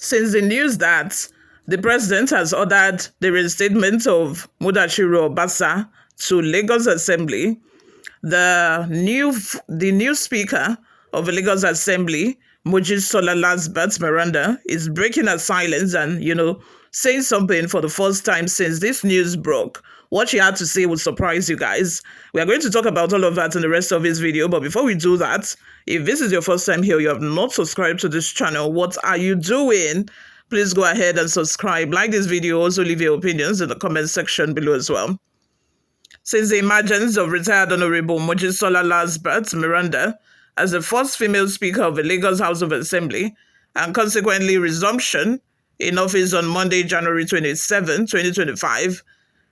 Since the news that the president has ordered the reinstatement of Mudashiru Obasa to Lagos Assembly, the new speaker of the Lagos Assembly, Mojisola Lasbat Miranda, is breaking her silence and, saying something for the first time since this news broke. What she had to say will surprise you guys. We are going to talk about all of that in the rest of this video, but before we do that, if this is your first time here, you have not subscribed to this channel, what are you doing? Please go ahead and subscribe, like this video, also leave your opinions in the comment section below as well. Since the emergence of retired Honorable Mojisola Lasbat Miranda as the first female Speaker of the Lagos House of Assembly, and consequently resumption in office on Monday, January 27, 2025,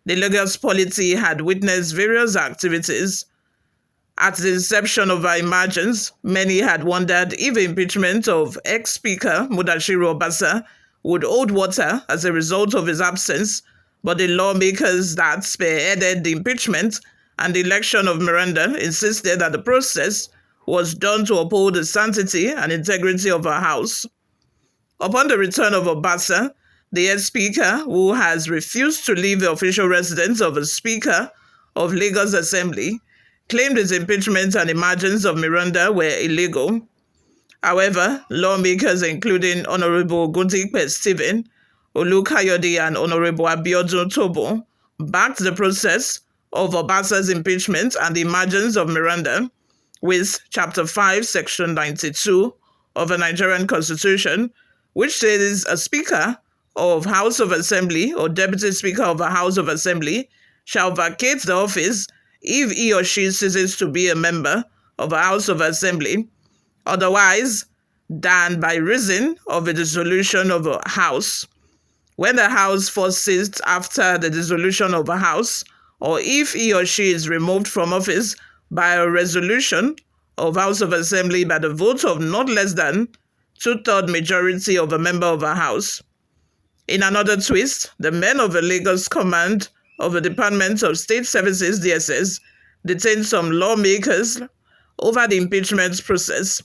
the Lagos polity had witnessed various activities. At the inception of her emergence, many had wondered if the impeachment of ex-Speaker Mudashiru Obasa would hold water as a result of his absence, but the lawmakers that spearheaded the impeachment and the election of Miranda insisted that the process was done to uphold the sanctity and integrity of our House. Upon the return of Obasa, the ex-Speaker, who has refused to leave the official residence of a Speaker of Lagos Assembly, claimed his impeachment and emergence of Miranda were illegal. However, lawmakers including Honorable Guntikpe Stephen, Olukayode and Honorable Abiodun Tobo backed the process of Obasa's impeachment and the emergence of Miranda, with Chapter 5, Section 92 of the Nigerian Constitution, which says a Speaker of House of Assembly or Deputy Speaker of a House of Assembly shall vacate the office if he or she ceases to be a member of a House of Assembly, otherwise than by reason of a dissolution of a House. When the House first ceased after the dissolution of a House, or if he or she is removed from office by a resolution of House of Assembly by the vote of not less than two-thirds majority of a member of a House. In another twist, the men of the Lagos Command of the Department of State Services, DSS, detained some lawmakers over the impeachment process.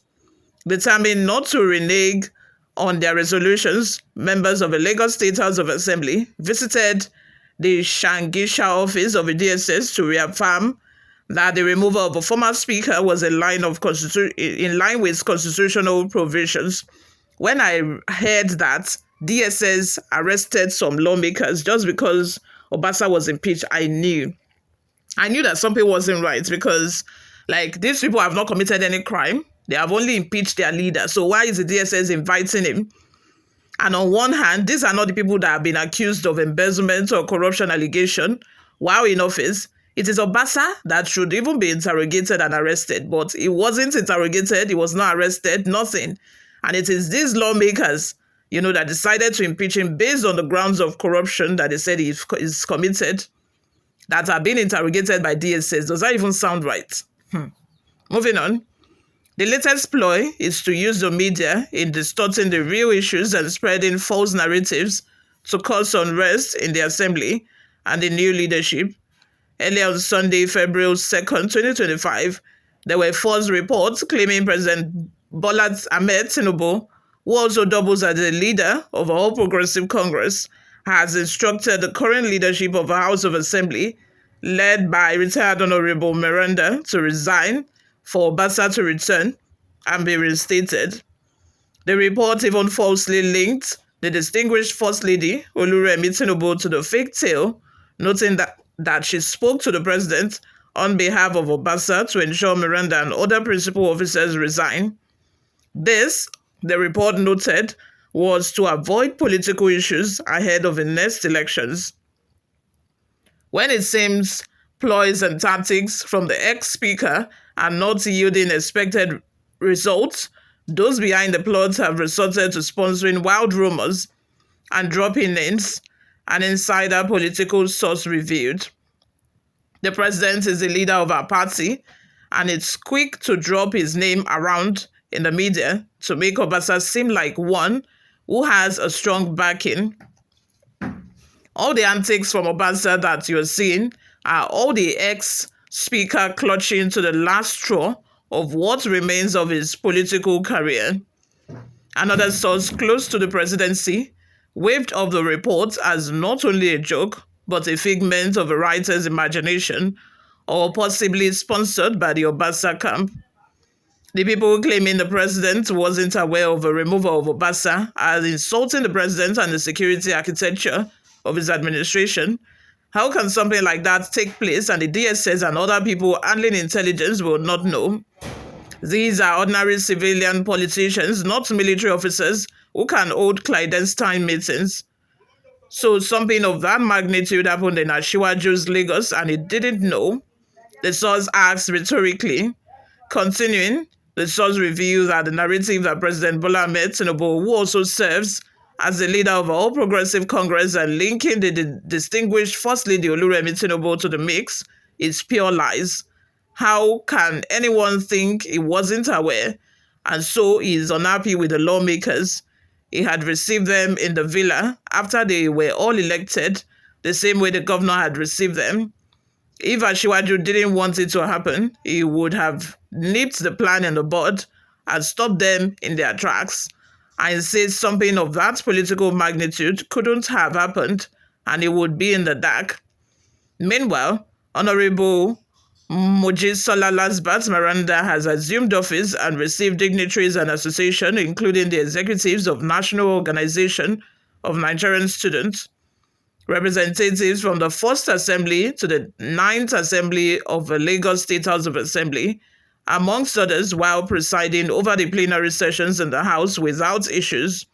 Determined not to renege on their resolutions, members of the Lagos State House of Assembly visited the Shangisha office of the DSS to reaffirm that the removal of a former speaker was in line with constitutional provisions. When I heard that DSS arrested some lawmakers just because Obasa was impeached, I knew that something wasn't right, because these people have not committed any crime. They have only impeached their leader. So why is the DSS inviting him? And on one hand, these are not the people that have been accused of embezzlement or corruption allegation while in office. It is Obasa that should even be interrogated and arrested, but he wasn't interrogated, he was not arrested, nothing. And it is these lawmakers, that decided to impeach him based on the grounds of corruption that they said he is committed, that are being interrogated by DSS. Does that even sound right? Moving on. The latest ploy is to use the media in distorting the real issues and spreading false narratives to cause unrest in the Assembly and the new leadership. Earlier on Sunday, February 2nd, 2025, there were false reports claiming President Bola Ahmed Tinubu, who also doubles as the leader of All Progressive Congress, has instructed the current leadership of the House of Assembly, led by retired Honorable Miranda, to resign for Obasa to return and be reinstated. The report even falsely linked the distinguished First Lady, Oluremi Tinubu, to the fake tale, noting that she spoke to the president on behalf of Obasa to ensure Miranda and other principal officers resign. This, the report noted, was to avoid political issues ahead of the next elections. When it seems ploys and tactics from the ex-speaker are not yielding expected results, those behind the plot have resorted to sponsoring wild rumors and dropping names, an insider political source revealed. The president is the leader of our party, and it's quick to drop his name around in the media to make Obasa seem like one who has a strong backing. All the antics from Obasa that you're seeing are all the ex-speaker clutching to the last straw of what remains of his political career. Another source close to the presidency waved off the report as not only a joke, but a figment of a writer's imagination, or possibly sponsored by the Obasa camp. The people claiming the president wasn't aware of the removal of Obasa as insulting the president and the security architecture of his administration. How can something like that take place and the DSS and other people handling intelligence will not know? These are ordinary civilian politicians, not military officers, who can hold clandestine meetings. So something of that magnitude happened in Ashiwaju's Lagos and he didn't know. The source asks rhetorically. Continuing, the source reveals that the narrative that President Bola Ahmed Tinubu, who also serves as the leader of All Progressive Congress and linking the distinguished First Lady Oluremi Tinubu to the mix, is pure lies. How can anyone think he wasn't aware? And so he is unhappy with the lawmakers. He had received them in the villa after they were all elected, the same way the governor had received them. If Ashiwaju didn't want it to happen, he would have nipped the plan in the bud and stopped them in their tracks and said something of that political magnitude couldn't have happened and he would be in the dark. Meanwhile, Honorable Mojisola Lasbat Miranda has assumed office and received dignitaries and associations, including the executives of National Organization of Nigerian Students, representatives from the First Assembly to the Ninth Assembly of the Lagos State House of Assembly, amongst others, while presiding over the plenary sessions in the House without issues.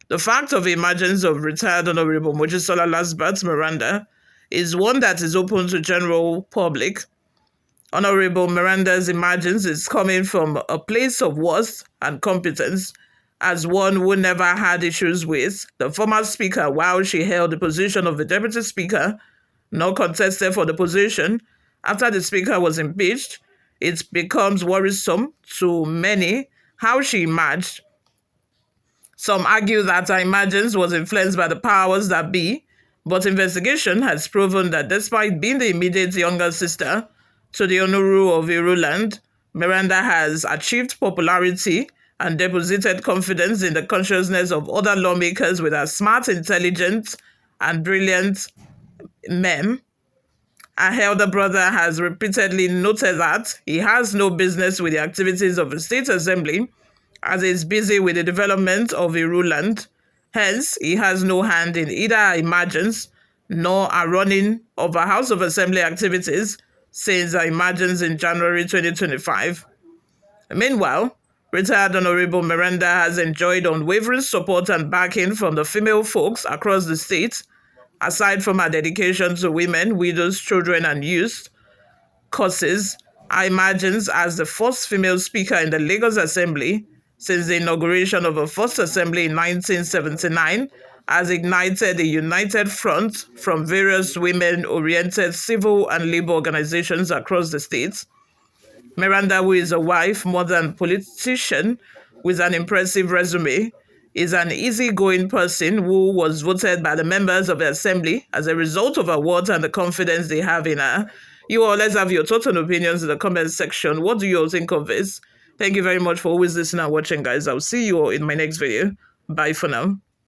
The fact of the emergence of retired Honorable Mojisola Lasbat Miranda is one that is open to general public. Honorable Miranda's emergence is coming from a place of worth and competence as one who never had issues with the former speaker while she held the position of the deputy speaker, nor contested for the position. After the speaker was impeached, it becomes worrisome to many how she emerged. Some argue that her emergence was influenced by the powers that be, but investigation has proven that despite being the immediate younger sister to the Onuru of Iruland, Miranda has achieved popularity and deposited confidence in the consciousness of other lawmakers with her smart, intelligent, and brilliant men. Her elder brother has repeatedly noted that he has no business with the activities of the State Assembly as he is busy with the development of Iruland. Hence, he has no hand in either her emergence nor a running of her House of Assembly activities since her emergence in January 2025. Meanwhile, retired Honorable Miranda has enjoyed unwavering support and backing from the female folks across the state, aside from her dedication to women, widows, children, and youth causes. Her emergence as the first female speaker in the Lagos Assembly since the inauguration of the First Assembly in 1979 has ignited a united front from various women-oriented civil and labor organizations across the state. Miranda, who is a wife, mother, and politician with an impressive resume, is an easygoing person who was voted by the members of the assembly as a result of her words and the confidence they have in her. You all, let's have your thoughts and opinions in the comment section. What do you all think of this? Thank you very much for always listening and watching, guys. I'll see you all in my next video. Bye for now.